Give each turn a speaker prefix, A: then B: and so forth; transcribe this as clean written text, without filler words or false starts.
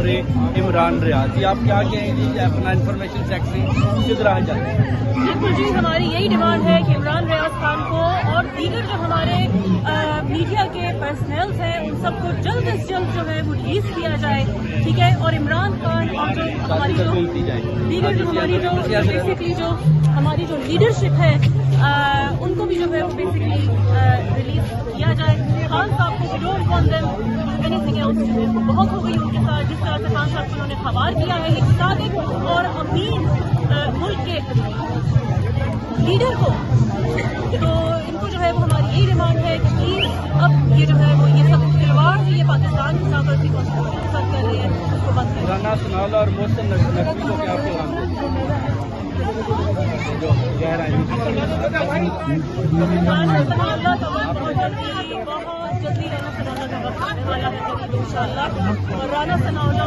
A: امرے عمران ریاض. جی آپ کیا کہیں گے اپنا انفارمیشن سیکٹری کس طرح چل رہا ہے؟
B: بالکل جی، ہماری یہی ڈیمانڈ ہے کہ عمران ریاض خان کو اور دیگر جو ہمارے میڈیا کے پرسنلز ہیں ان سب کو جلد از جلد جو ہے وہ ریلیز کیا جائے. ٹھیک ہے، اور عمران خان اور جو ہماری جو دیگر جو ہماری جو بیسکلی جو ہماری جو لیڈرشپ ہے ان کو بھی جو ہے وہ بیسکلی ریلیز کیا جائے. خان صاحب کو don't want them anything else. بہت ہو گئی ان کے ساتھ جس طرح سے خان صاحب کو انہوں نے خبر کیا ہے ایک صادق اور امین ملک کے لیڈر کو. تو ان کو جو ہے وہ ہماری یہی ڈیمانڈ ہے کہ پلیز اب یہ جو ہے وہ یہ سب کھلواڑ جو یہ پاکستان کے ساتھ اور کانسٹیٹیوشن کے ساتھ کر رہے ہیں اس کو بند کریں.
A: رانا ثناءاللہ اور محسن نقوی کو کیا پیغام
B: رانا ثناءاللہ کا وقت بہت جلدی رانا ثناءاللہ کا وقت آنے والا ہے ان شاء اللہ. اور رانا ثناءاللہ